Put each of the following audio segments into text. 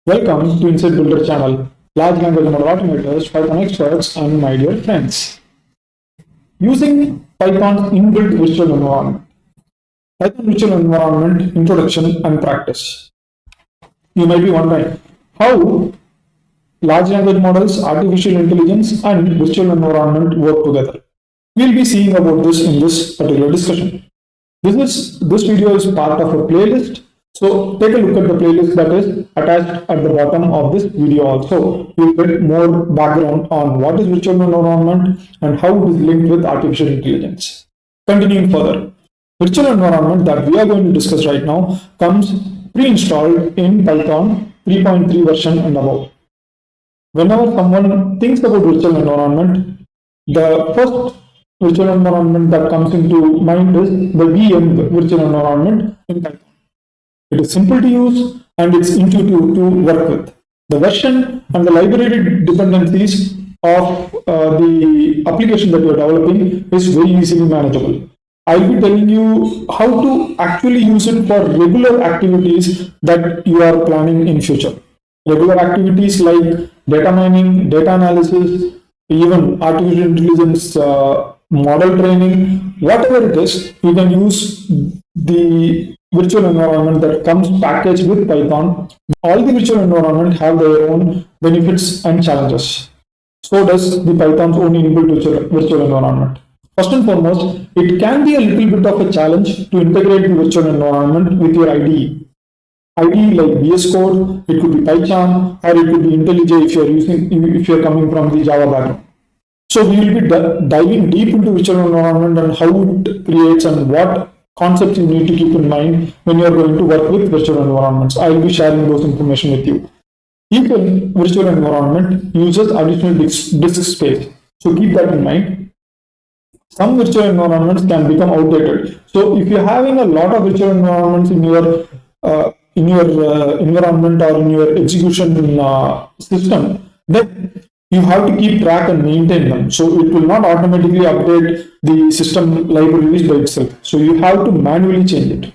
Welcome to Inside Builder channel, large language model automators, Python experts, and my dear friends. Using Python's inbuilt virtual environment. Python virtual environment introduction and practice. You might be wondering how large language models, artificial intelligence, and virtual environment work together. We'll be seeing about this in this particular discussion. This video is part of a playlist. So take a look at the playlist that is attached at the bottom of this video also. You'll get more background on what is virtual environment and how it is linked with artificial intelligence. Continuing further, virtual environment that we are going to discuss right now comes pre-installed in Python 3.3 version and above. Whenever someone thinks about virtual environment, the first virtual environment that comes into mind is the Venv virtual environment in Python. It is simple to use and it's intuitive to work with. The version and the library dependencies of the application that you are developing is very easily manageable. I'll be telling you how to actually use it for regular activities that you are planning in future. Regular activities like data mining, data analysis, even artificial intelligence model training, whatever it is, you can use the virtual environment that comes packaged with Python. All the virtual environment have their own benefits and challenges. So does the Python's own inbuilt virtual environment. First and foremost, it can be a little bit of a challenge to integrate the virtual environment with your IDE. IDE like VS Code, it could be PyCharm, or it could be IntelliJ if you're coming from the Java background. So we will be diving deep into virtual environment and how it creates and what concepts you need to keep in mind when you are going to work with virtual environments. I will be sharing those information with you. Each virtual environment uses additional disk space, so keep that in mind. Some virtual environments can become outdated. So if you're having a lot of virtual environments in your environment or in your execution system, then you have to keep track and maintain them. So it will not automatically update the system libraries by itself. So you have to manually change it.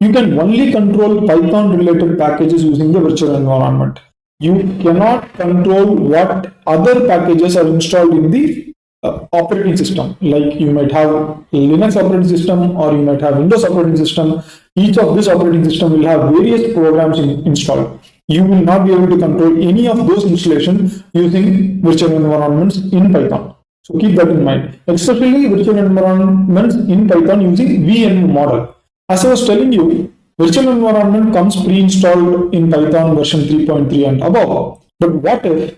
You can only control Python related packages using the virtual environment. You cannot control what other packages are installed in the operating system. Like you might have Linux operating system or you might have Windows operating system. Each of this operating system will have various programs installed. You will not be able to control any of those installations using virtual environments in Python. So keep that in mind, especially virtual environments in Python using Venv model. As I was telling you, virtual environment comes pre-installed in Python version 3.3 and above. But what if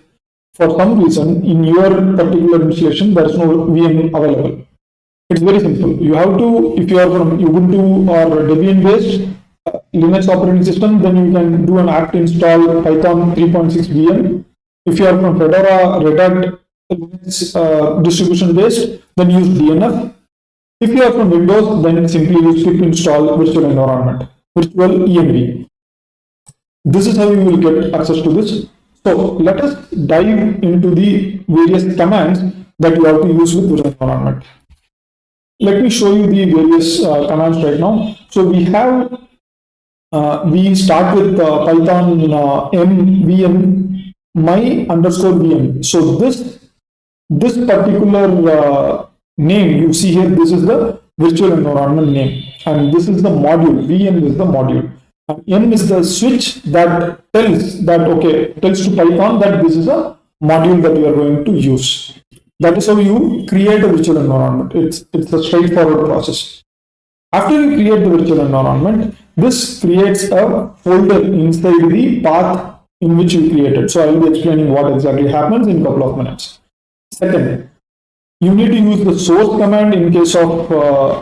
for some reason in your particular installation there is no Venv available? It's very simple. You have to, if you are from Ubuntu or Debian based Linux operating system, then you can do an apt install Python 3.6 VM. If you are from Fedora, Red Hat Linux distribution based, then use DNF. If you are from Windows, then simply use pip install virtual environment, virtual env. This is how you will get access to this. So let us dive into the various commands that you have to use with virtual environment. Let me show you the various commands right now. So we have we start with Python mvm my underscore vm. So this particular name you see here, this is the virtual environment name, and this is the module. Vm is the module, and m is the switch that tells to Python that this is a module that you are going to use. That is how you create a virtual environment. It's a straightforward process. After you create the virtual environment, this creates a folder inside the path in which you created. So I will be explaining what exactly happens in a couple of minutes. Second, you need to use the source command in case of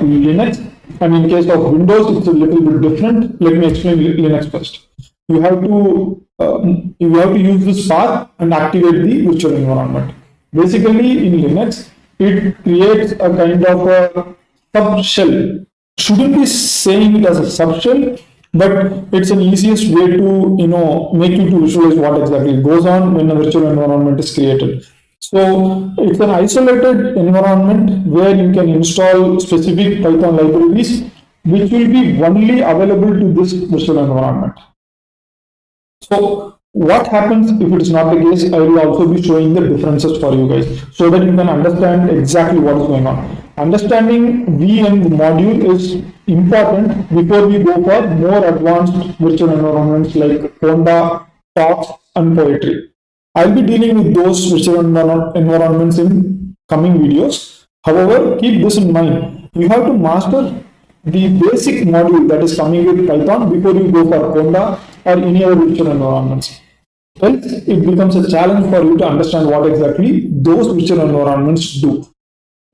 Linux, and in case of Windows, it's a little bit different. Let me explain Linux first. You have to use this path and activate the virtual environment. Basically, in Linux, it creates a kind of a subshell. Shouldn't be saying it as a subshell, but it's an easiest way to make you to visualize what exactly goes on when a virtual environment is created. So it's an isolated environment where you can install specific Python libraries which will be only available to this virtual environment. So What happens if it is not the case? I will also be showing the differences for you guys so that you can understand exactly what is going on. Understanding Venv module is important before we go for more advanced virtual environments like Honda, Talks, and Poetry. I'll be dealing with those virtual environments in coming videos. However, keep this in mind. You have to master the basic module that is coming with Python before you go for Honda or any other virtual environments. Else, it becomes a challenge for you to understand what exactly those virtual environments do.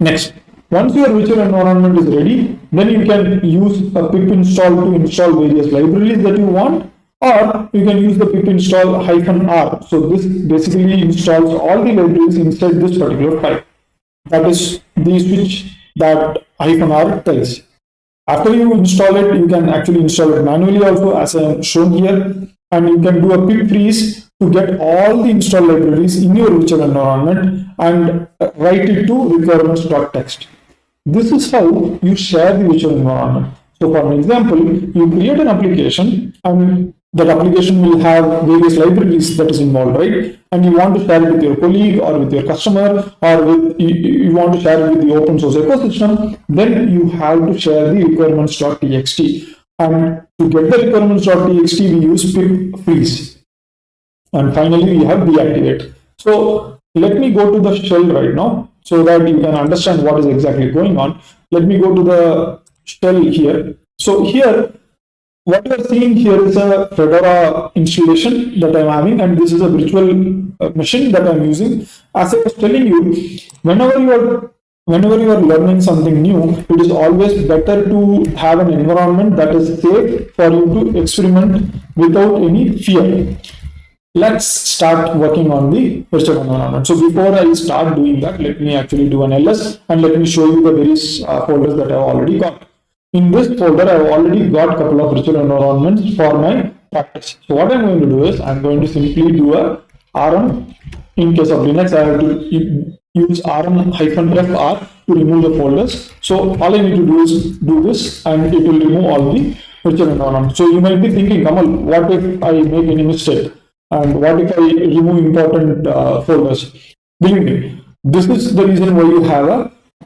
Next, once your virtual environment is ready, then you can use a pip install to install various libraries that you want, or you can use the pip install -r. So this basically installs all the libraries inside this particular file. That is the switch that -r tells. After you install it, you can actually install it manually also, as I am shown here, and you can do a pip freeze to get all the installed libraries in your virtual environment and write it to requirements.txt. This is how you share the virtual environment. So for an example, you create an application and that application will have various libraries that is involved, right? And you want to share it with your colleague or with your customer, or you want to share it with the open source ecosystem, then you have to share the requirements.txt. And to get the requirements.txt, we use pip freeze. And finally, we have deactivate. So let me go to the shell right now so that you can understand what is exactly going on. Let me go to the shell here. So here, what you are seeing here is a Fedora installation that I'm having, and this is a virtual machine that I'm using. As I was telling you, whenever you are learning something new, it is always better to have an environment that is safe for you to experiment without any fear. Let's start working on the virtual environment. So before I start doing that, let me actually do an ls and let me show you the various folders that I've already got. In this folder, I've already got a couple of virtual environments for my practice. So what I'm going to do is I'm going to simply do a rm. In case of Linux, I have to use rm-fr to remove the folders. So all I need to do is do this and it will remove all the virtual environment. So you might be thinking, Kamal, what if I make any mistake? And what if I remove important folders? Believe me, this is the reason why you have a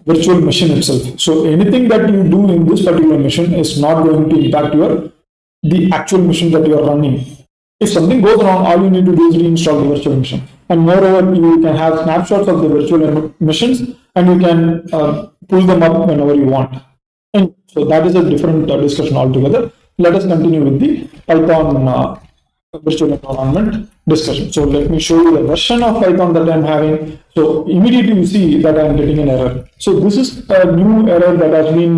virtual machine itself. So anything that you do in this particular machine is not going to impact the actual machine that you are running. If something goes wrong, all you need to do is reinstall the virtual machine. And moreover, you can have snapshots of the virtual machines and you can pull them up whenever you want. And so that is a different discussion altogether. Let us continue with the Python virtual environment discussion. So let me show you the version of Python that I'm having. So immediately you see that I'm getting an error. So this is a new error that has been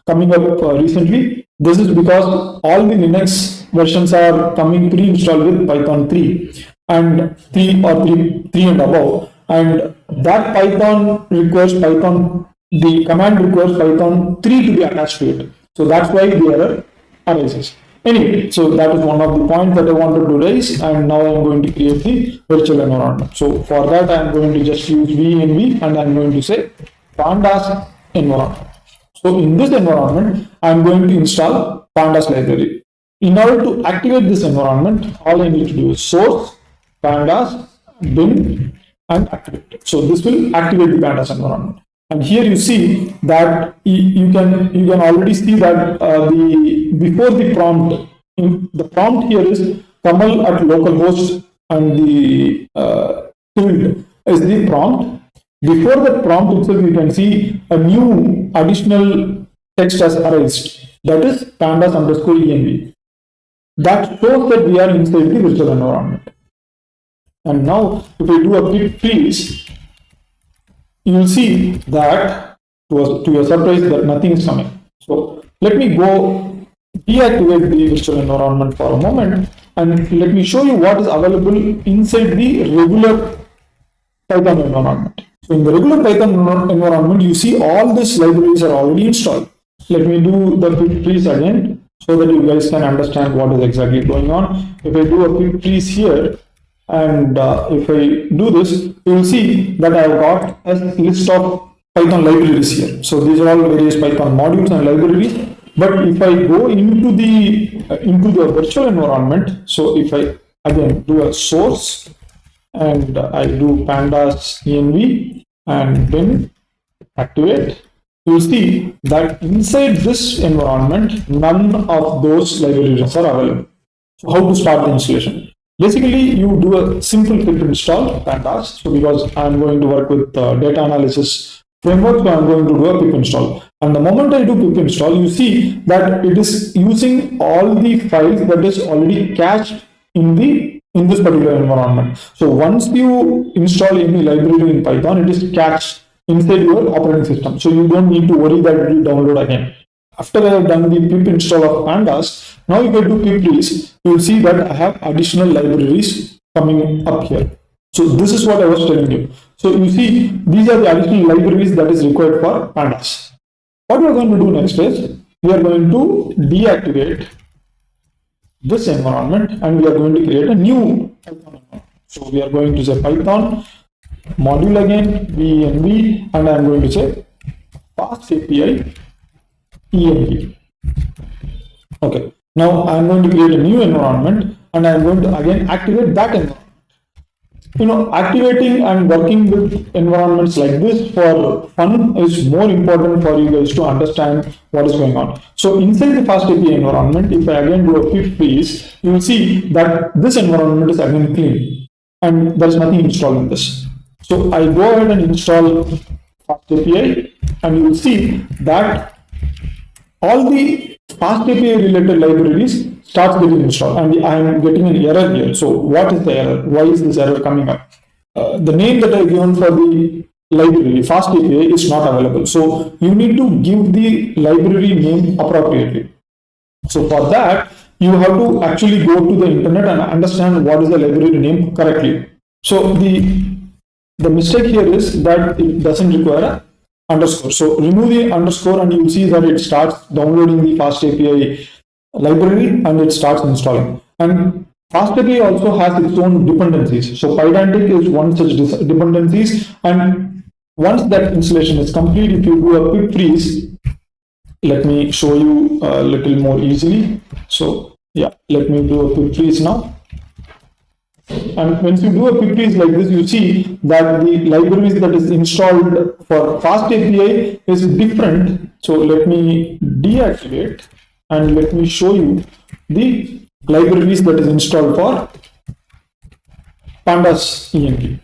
coming up recently. This is because all the Linux versions are coming pre-installed with Python 3 and 3 or 3 and above. And that Python requires the command requires Python 3 to be attached to it. So that's why the error arises. Anyway, so that is one of the points that I wanted to raise, and now I'm going to create the virtual environment. So for that, I'm going to just use venv and I'm going to say pandas environment. So in this environment, I'm going to install pandas library. In order to activate this environment, all I need to do is source pandas bin and activate. So this will activate the pandas environment. And here you see that you can already see that before the prompt, the prompt here is Kamal at localhost and the tilde is the prompt. Before the prompt itself, you can see a new additional text has arisen, that is pandas_env. That shows that we are inside the virtual environment. And now if I do a pip freeze, you will see that to your surprise that nothing is coming. So let me go deactivate the virtual environment for a moment and let me show you what is available inside the regular Python environment. So in the regular Python environment, you see all these libraries are already installed. Let me do the pip freeze again so that you guys can understand what is exactly going on. If I do a pip freeze here, and if I do this, you will see that I have got a list of Python libraries here. So these are all various Python modules and libraries. But if I go into the virtual environment, so if I again do a source, and I do pandas env and then activate, you'll see that inside this environment, none of those libraries are available. So how to start the installation? Basically, you do a simple pip install pandas. So because I'm going to work with data analysis framework, so I'm going to do a pip install. And the moment I do pip install, you see that it is using all the files that is already cached in this particular environment. So once you install any library in Python, it is cached inside your operating system. So you don't need to worry that it will download again. After I have done the pip install of pandas, now if I do pip release, you will see that I have additional libraries coming up here. So this is what I was telling you. So you see, these are the additional libraries that is required for pandas. What we are going to do next is, we are going to deactivate this environment and we are going to create a new Python environment. So we are going to say Python module again, venv, and I am going to say FastAPI env. Okay, now I am going to create a new environment and I am going to again activate that environment. Activating and working with environments like this for fun is more important for you guys to understand what is going on. So inside the FastAPI environment, if I again do a pip freeze, you will see that this environment is again clean and there is nothing installed in this. So I go ahead and install FastAPI and you will see that all the FastAPI related libraries starts getting installed, and I am getting an error here. So what is the error? Why is this error coming up? The name that I given for the library FastAPI is not available. So you need to give the library name appropriately. So for that, you have to actually go to the internet and understand what is the library name correctly. So the mistake here is that it doesn't require a underscore. So remove the underscore and you will see that it starts downloading the FastAPI library and it starts installing. And FastAPI also has its own dependencies. So Pydantic is one such dependencies, and once that installation is complete, if you do a pip freeze, let me show you a little more easily. So yeah, let me do a pip freeze now. And when you do a pip freeze like this, you see that the libraries that is installed for FastAPI is different. So let me deactivate and let me show you the libraries that is installed for pandas env.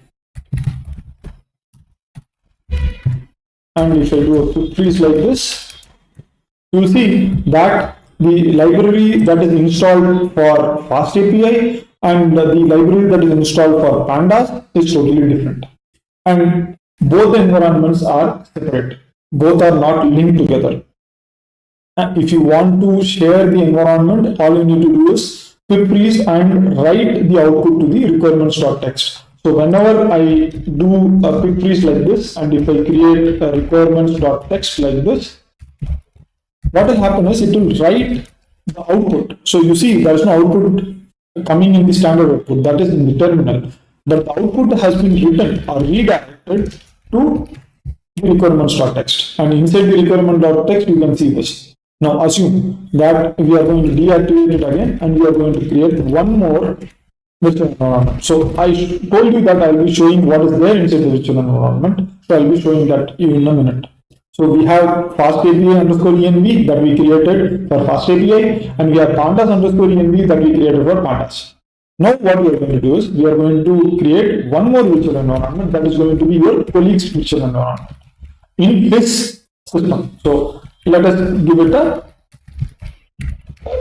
And if I do a pip freeze like this, you will see that the library that is installed for FastAPI and the library that is installed for pandas is totally different. And both the environments are separate. Both are not linked together. If you want to share the environment, all you need to do is pip freeze and write the output to the requirements.txt. So whenever I do a pip freeze like this, and if I create a requirements.txt like this, what will happen is it will write the output. So you see there is no output coming in the standard output, that is in the terminal, but the output has been written or redirected to the requirements.txt, and inside the requirement.txt you can see this. Now assume that we are going to deactivate it again and we are going to create one more virtual environment. So I told you that I will be showing what is there inside the virtual environment. So I will be showing that in a minute. So we have FastAPI underscore env that we created for FastAPI, and we have pandas underscore env that we created for pandas. Now what we are going to do is we are going to create one more virtual environment that is going to be your colleague's virtual environment in this system. So let us give it a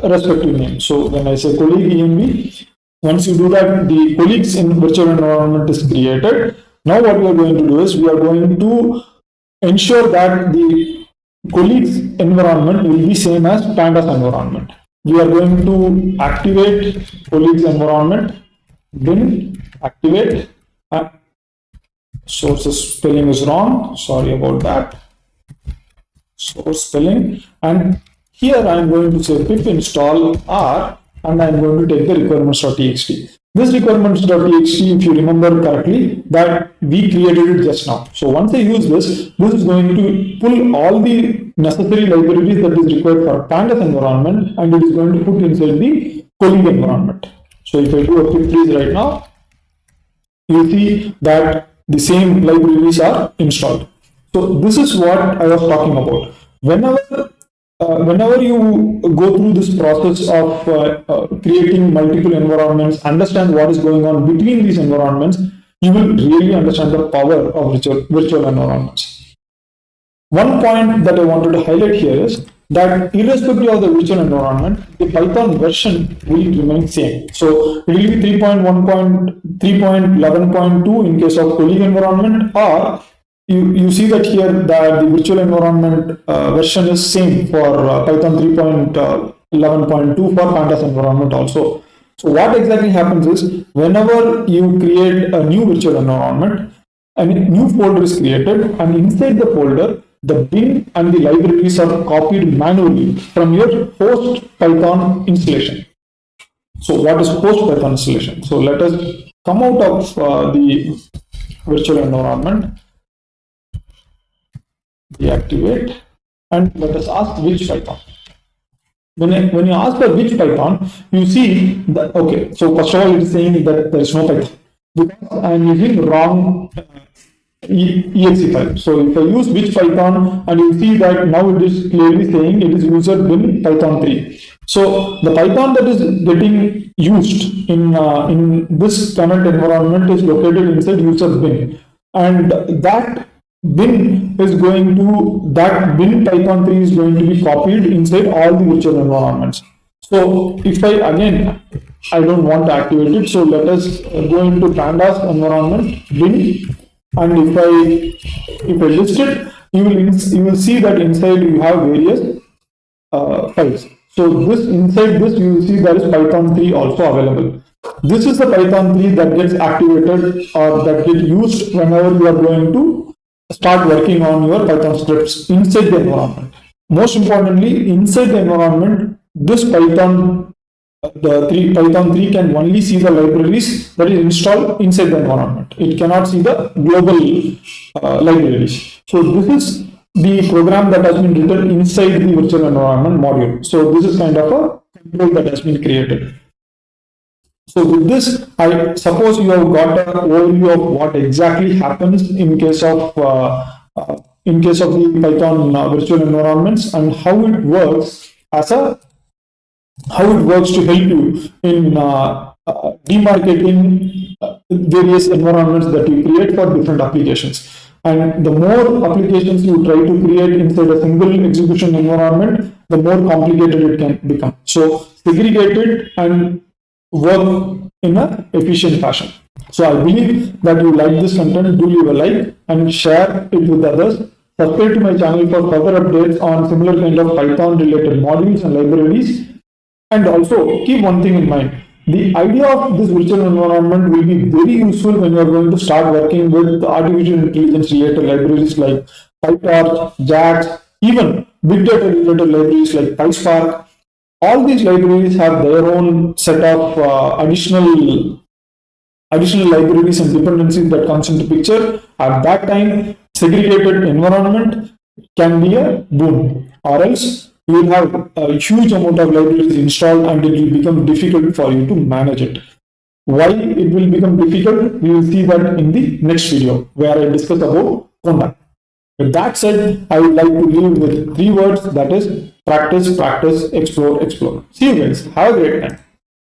respective name. So when I say colleague env, once you do that, the colleagues in virtual environment is created. Now what we are going to do is we are going to ensure that the colleagues environment will be same as pandas environment. We are going to activate colleagues environment, then activate. Source spelling is wrong, sorry about that. Source spelling, and here I am going to say pip install r, and I am going to take the requirements.txt. This requirements.txt, if you remember correctly, that we created it just now. So once I use this is going to pull all the necessary libraries that is required for pandas environment, and it is going to put inside the colleague environment. So if I do a quick freeze right now, you see that the same libraries are installed. So this is what I was talking about. Whenever you go through this process of creating multiple environments, understand what is going on between these environments, you will really understand the power of virtual environments. One point that I wanted to highlight here is that irrespective of the virtual environment, the Python version will remain same. So it will be 3.11.2 in case of colleague environment, or you see that here that the virtual environment version is same for Python 3.11.2 for Pandas environment also. So what exactly happens is whenever you create a new virtual environment, a new folder is created, and inside the folder, the bin and the libraries are copied manually from your host Python installation. So what is host Python installation? So let us come out of the virtual environment, deactivate, and let us ask which Python. When you ask for which Python, you see that, okay, so first of all, it is saying that there is no Python because I am using wrong exe file. So if I use which Python, and you see that now it is clearly saying it is user bin Python 3. So the Python that is getting used in this current environment is located inside user bin, and that bin Python 3 is going to be copied inside all the virtual environments. So if I don't want to activate it, so let us go into Pandas environment bin, and if I list it, you will see that inside you have various files. So inside this you will see there is Python 3 also available. This is the Python 3 that gets activated or that gets used whenever you are going to start working on your Python scripts inside the environment. Most importantly, inside the environment, this Python 3 can only see the libraries that is installed inside the environment. It cannot see the global libraries. So this is the program that has been written inside the virtual environment module. So this is kind of a control that has been created. So with this, I suppose you have got an overview of what exactly happens in case of the Python virtual environments, and how it works to help you in demarcating various environments that you create for different applications. And the more applications you try to create inside a single execution environment, the more complicated it can become. So segregate it and work in an efficient fashion. So I believe that you like this content. Do leave a like and share it with others. Subscribe to my channel for further updates on similar kind of Python related modules and libraries. And also keep one thing in mind. The idea of this virtual environment will be very useful when you are going to start working with artificial intelligence related libraries like PyTorch, JAX, even big data related libraries like PySpark. All these libraries have their own set of additional libraries and dependencies that comes into picture. At that time, segregated environment can be a boon, or else you will have a huge amount of libraries installed and it will become difficult for you to manage it. Why it will become difficult, we will see that in the next video where I discuss about conduct. With that said, I would like to leave with 3 words, that is practice, practice, explore, explore. See you guys. Have a great time.